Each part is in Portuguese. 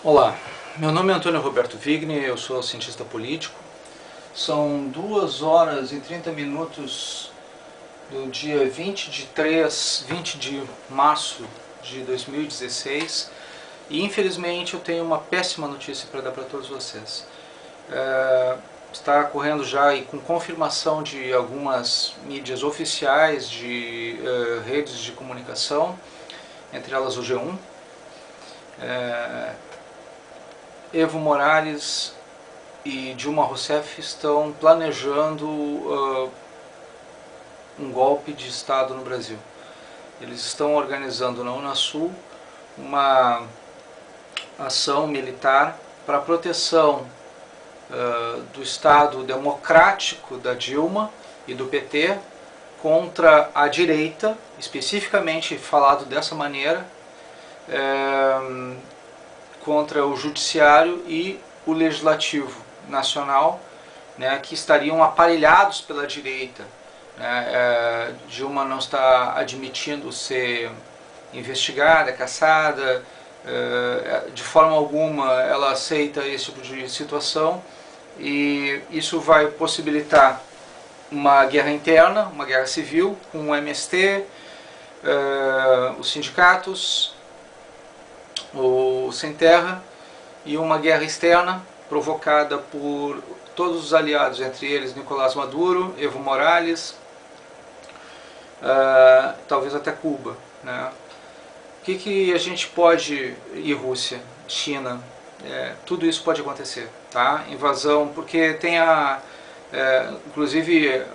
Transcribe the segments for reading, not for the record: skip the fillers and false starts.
Olá, meu nome é Antônio Roberto Vigni, eu sou cientista político. São 2 horas e 30 minutos do dia 20 de março de 2016 e infelizmente eu tenho uma péssima notícia para dar para todos vocês. Está ocorrendo já e com confirmação de algumas mídias oficiais de redes de comunicação, entre elas o G1, Evo Morales e Dilma Rousseff estão planejando um golpe de Estado no Brasil. Eles estão organizando na Unasul uma ação militar para a proteção do Estado democrático da Dilma e do PT contra a direita, especificamente falado dessa maneira, contra o Judiciário e o Legislativo Nacional, né, que estariam aparelhados pela direita. Dilma não está admitindo ser investigada, caçada, de forma alguma ela aceita esse tipo de situação, e isso vai possibilitar uma guerra interna, uma guerra civil com o MST, os sindicatos, o Sem Terra, e uma guerra externa provocada por todos os aliados, entre eles Nicolás Maduro, Evo Morales, talvez até Cuba, né? O que a gente pode, e Rússia, China, tudo isso pode acontecer, tá? Invasão, porque tem inclusive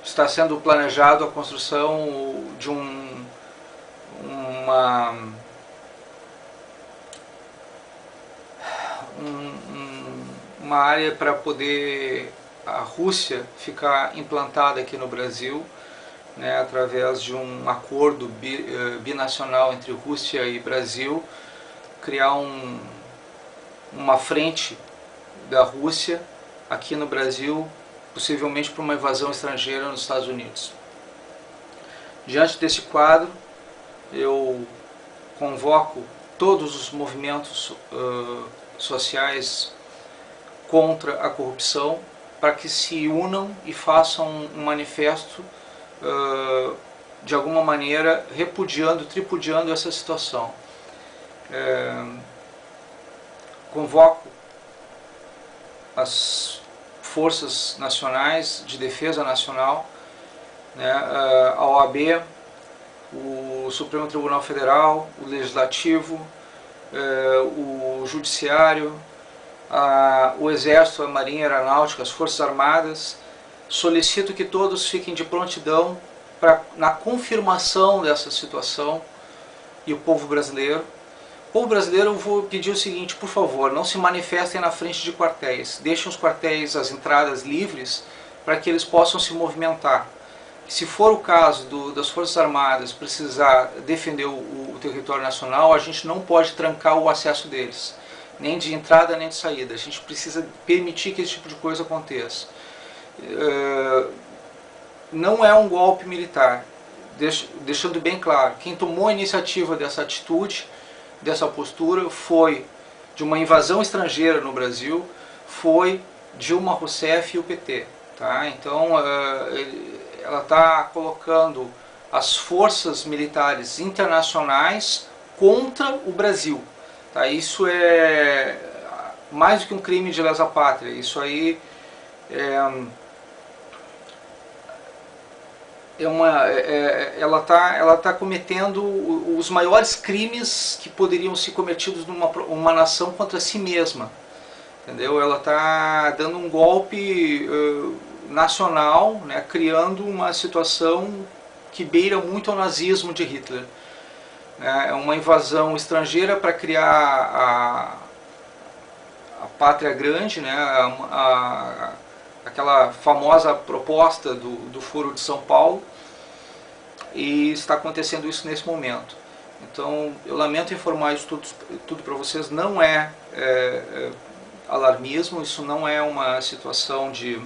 está sendo planejado a construção de uma área para poder a Rússia ficar implantada aqui no Brasil, né, através de um acordo binacional entre Rússia e Brasil, criar uma frente da Rússia aqui no Brasil, possivelmente para uma invasão estrangeira nos Estados Unidos. Diante desse quadro, eu convoco todos os movimentos sociais contra a corrupção para que se unam e façam um manifesto de alguma maneira repudiando, tripudiando essa situação. Convoco as forças nacionais de defesa nacional, né, a OAB, o Supremo Tribunal Federal, o Legislativo, o Judiciário, o Exército, a Marinha, a Aeronáutica, as Forças Armadas. Solicito que todos fiquem de prontidão na confirmação dessa situação, e o povo brasileiro. O povo brasileiro, eu vou pedir o seguinte: por favor, não se manifestem na frente de quartéis, deixem os quartéis, as entradas livres, para que eles possam se movimentar. Se for o caso das Forças Armadas precisar defender o território nacional, a gente não pode trancar o acesso deles, nem de entrada nem de saída. A gente precisa permitir que esse tipo de coisa aconteça. Não é um golpe militar, deixando bem claro, quem tomou a iniciativa dessa atitude, dessa postura, foi de uma invasão estrangeira no Brasil, foi Dilma Rousseff e o PT. Tá? Então, ela está colocando as forças militares internacionais contra o Brasil. Tá? Isso é mais do que um crime de lesa pátria. Isso aí ela tá cometendo os maiores crimes que poderiam ser cometidos numa nação contra si mesma. Entendeu? Ela está dando um golpe nacional, né, criando uma situação que beira muito ao nazismo de Hitler. É uma invasão estrangeira para criar a pátria grande, né, aquela famosa proposta do Foro de São Paulo, e está acontecendo isso nesse momento. Então, eu lamento informar isso tudo para vocês. Não é alarmismo, isso não é uma situação de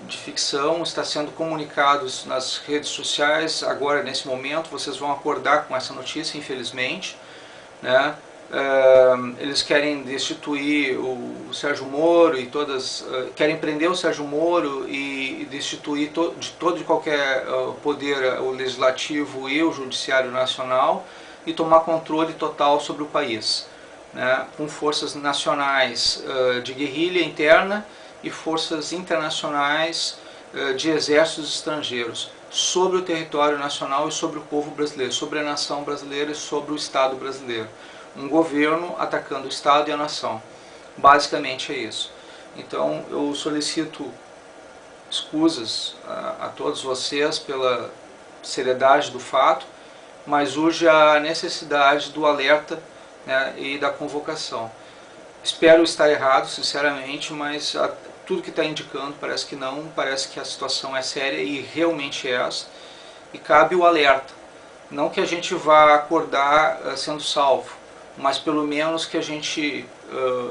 ficção. Está sendo comunicados nas redes sociais agora, nesse momento. Vocês vão acordar com essa notícia, infelizmente. né? Eles querem destituir o Sérgio Moro e querem prender o Sérgio Moro e destituir de todo e qualquer poder, o legislativo e o judiciário nacional, e tomar controle total sobre o país, né? Com forças nacionais de guerrilha interna e forças internacionais de exércitos estrangeiros sobre o território nacional e sobre o povo brasileiro, sobre a nação brasileira e sobre o Estado brasileiro. Um governo atacando o Estado e a nação. Basicamente é isso. Então eu solicito escusas a todos vocês pela seriedade do fato, mas urge a necessidade do alerta, né, e da convocação. Espero estar errado, sinceramente, mas tudo que está indicando parece que não, parece que a situação é séria e realmente é essa, e cabe o alerta. Não que a gente vá acordar sendo salvo, mas pelo menos que a gente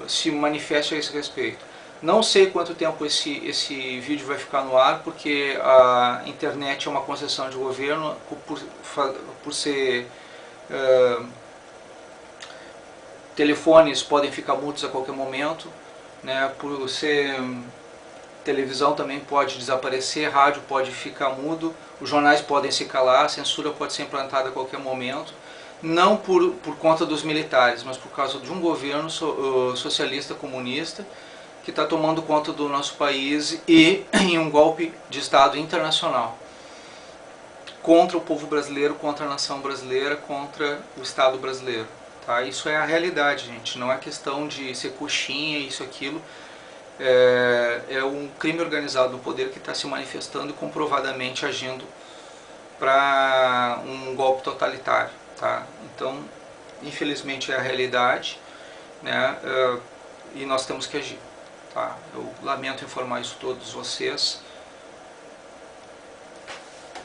se manifeste a esse respeito. Não sei quanto tempo esse vídeo vai ficar no ar, porque a internet é uma concessão de governo, por ser... telefones podem ficar mudos a qualquer momento, né? Por ser televisão também pode desaparecer, rádio pode ficar mudo, os jornais podem se calar, a censura pode ser implantada a qualquer momento, não por conta dos militares, mas por causa de um governo socialista comunista que está tomando conta do nosso país e em um golpe de Estado internacional contra o povo brasileiro, contra a nação brasileira, contra o Estado brasileiro. Tá? Isso é a realidade, gente, não é questão de ser coxinha, isso, aquilo. É um crime organizado do poder que está se manifestando e comprovadamente agindo para um golpe totalitário. Tá? Então, infelizmente é a realidade, né? E nós temos que agir. Tá? Eu lamento informar isso a todos vocês.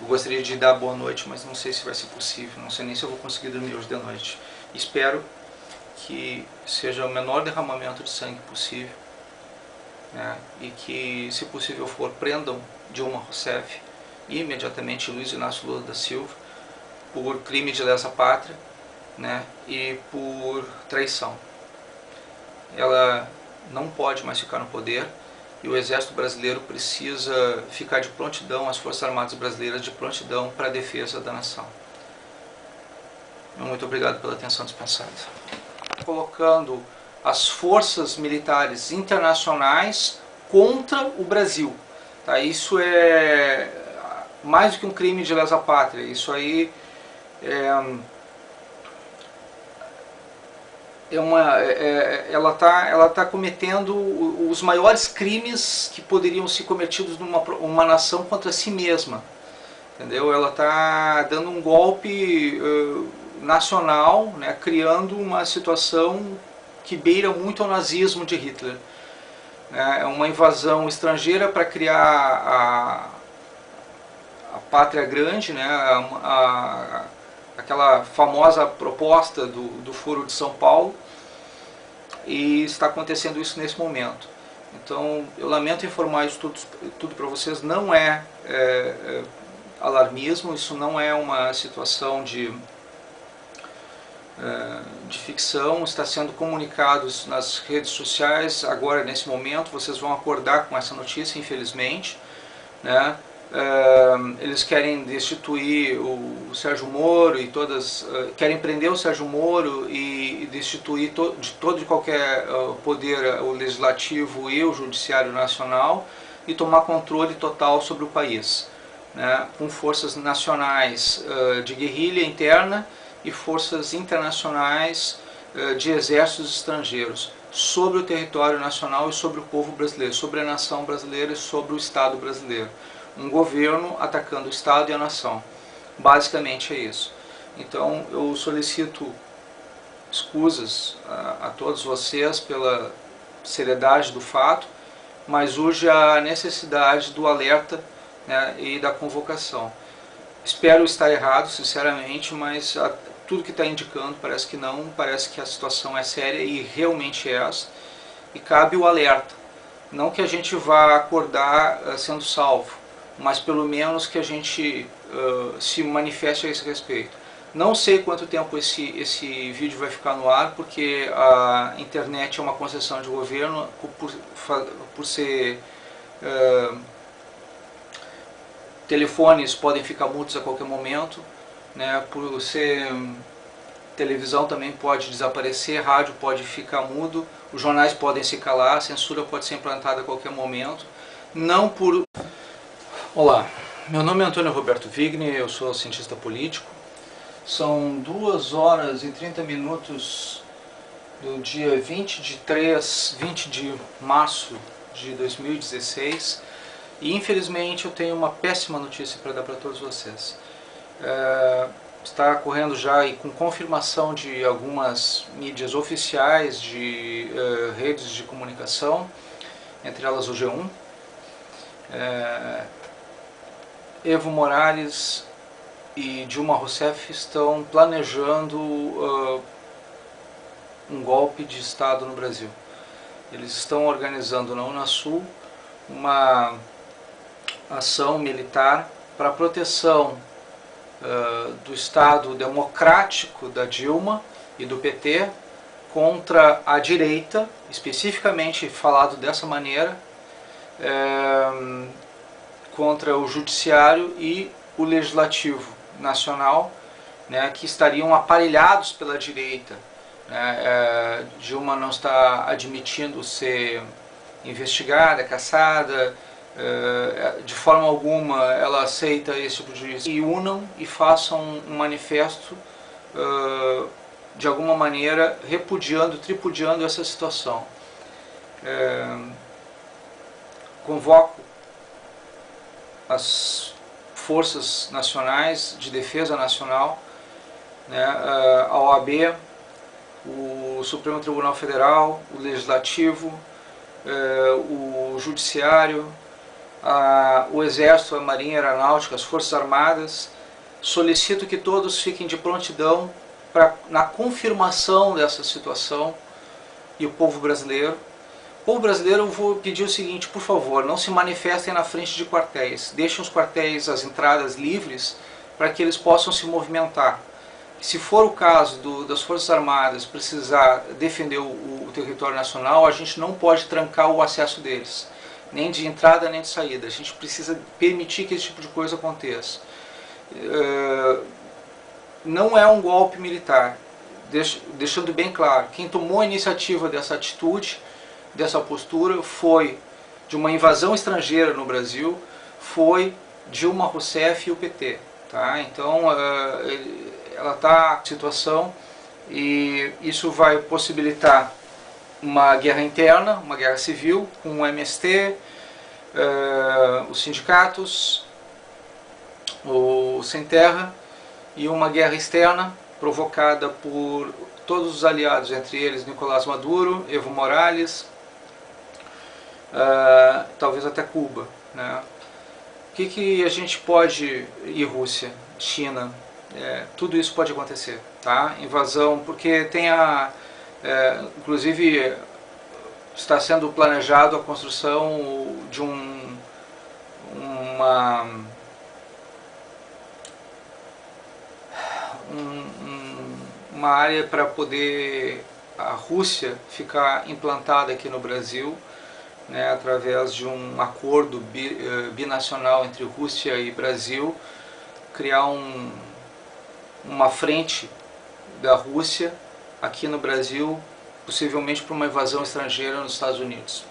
Eu gostaria de dar boa noite, mas não sei se vai ser possível, não sei nem se eu vou conseguir dormir hoje de noite. Espero que seja o menor derramamento de sangue possível, né? E que, se possível for, prendam Dilma Rousseff e imediatamente Luiz Inácio Lula da Silva por crime de lesa pátria, né? E por traição. Ela não pode mais ficar no poder e o Exército Brasileiro precisa ficar de prontidão, as Forças Armadas Brasileiras de prontidão para a defesa da nação. Muito obrigado pela atenção dispensada. Colocando as forças militares internacionais contra o Brasil. Tá? Isso é mais do que um crime de lesa pátria. Isso aí ela tá cometendo os maiores crimes que poderiam ser cometidos numa nação contra si mesma. Entendeu? Ela está dando um golpe nacional, né, criando uma situação que beira muito ao nazismo de Hitler. É uma invasão estrangeira para criar a pátria grande, né, aquela famosa proposta do Foro de São Paulo, e está acontecendo isso nesse momento. Então eu lamento informar isso tudo para vocês, não é alarmismo, isso não é uma situação de ficção, está sendo comunicado nas redes sociais agora, nesse momento, vocês vão acordar com essa notícia, infelizmente, né? Eles querem destituir o Sérgio Moro e querem prender o Sérgio Moro e destituir de todo e qualquer poder, o legislativo e o judiciário nacional, e tomar controle total sobre o país, né? Com forças nacionais de guerrilha interna e forças internacionais de exércitos estrangeiros sobre o território nacional e sobre o povo brasileiro, sobre a nação brasileira e sobre o Estado brasileiro. Um governo atacando o Estado e a nação. Basicamente é isso. Então eu solicito escusas a todos vocês pela seriedade do fato, mas urge a necessidade do alerta, né, e da convocação. Espero estar errado, sinceramente, mas tudo que está indicando parece que não, parece que a situação é séria e realmente é essa, e cabe o alerta. Não que a gente vá acordar sendo salvo, mas pelo menos que a gente se manifeste a esse respeito. Não sei quanto tempo esse vídeo vai ficar no ar, porque a internet é uma concessão de governo, por ser... telefones podem ficar mudos a qualquer momento, né, por ser... televisão também pode desaparecer, rádio pode ficar mudo, os jornais podem se calar, a censura pode ser implantada a qualquer momento. Não por... Olá, meu nome é Antônio Roberto Vigni, eu sou cientista político. São 2 horas e 30 minutos do dia 20 de março de 2016 e infelizmente eu tenho uma péssima notícia para dar para todos vocês. Está correndo já e com confirmação de algumas mídias oficiais de redes de comunicação, entre elas o G1, Evo Morales e Dilma Rousseff estão planejando um golpe de Estado no Brasil. Eles estão organizando na Unasul uma ação militar para a proteção do Estado democrático da Dilma e do PT contra a direita, especificamente falado dessa maneira, contra o Judiciário e o Legislativo Nacional, né, que estariam aparelhados pela direita. Dilma não está admitindo ser investigada, caçada, de forma alguma ela aceita esse tipo de... E unam e façam um manifesto de alguma maneira repudiando, tripudiando essa situação. Convoco as forças nacionais de defesa nacional, né, a OAB, o Supremo Tribunal Federal, o Legislativo, o Judiciário, o Exército, a Marinha, a Aeronáutica, as Forças Armadas. Solicito que todos fiquem de prontidão na confirmação dessa situação, e o povo brasileiro. O povo brasileiro, eu vou pedir o seguinte: por favor, não se manifestem na frente de quartéis, deixem os quartéis, as entradas livres, para que eles possam se movimentar. Se for o caso das Forças Armadas precisar defender o território nacional, a gente não pode trancar o acesso deles, nem de entrada nem de saída. A gente precisa permitir que esse tipo de coisa aconteça. Não é um golpe militar, deixando bem claro, quem tomou a iniciativa dessa atitude, dessa postura, foi de uma invasão estrangeira no Brasil, foi Dilma Rousseff e o PT. Tá? Então, ela está em situação, e isso vai possibilitar uma guerra interna, uma guerra civil, com o MST, os sindicatos, o Sem Terra, e uma guerra externa provocada por todos os aliados, entre eles Nicolás Maduro, Evo Morales, talvez até Cuba, né? O que a gente pode... e Rússia, China, tudo isso pode acontecer, tá? Invasão, porque tem inclusive está sendo planejado a construção de uma área para poder a Rússia ficar implantada aqui no Brasil, né, através de um acordo binacional entre Rússia e Brasil, criar uma frente da Rússia aqui no Brasil, possivelmente para uma invasão estrangeira nos Estados Unidos.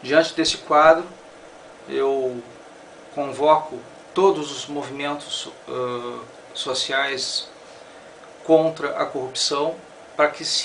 Diante desse quadro, eu convoco todos os movimentos sociais contra a corrupção para que se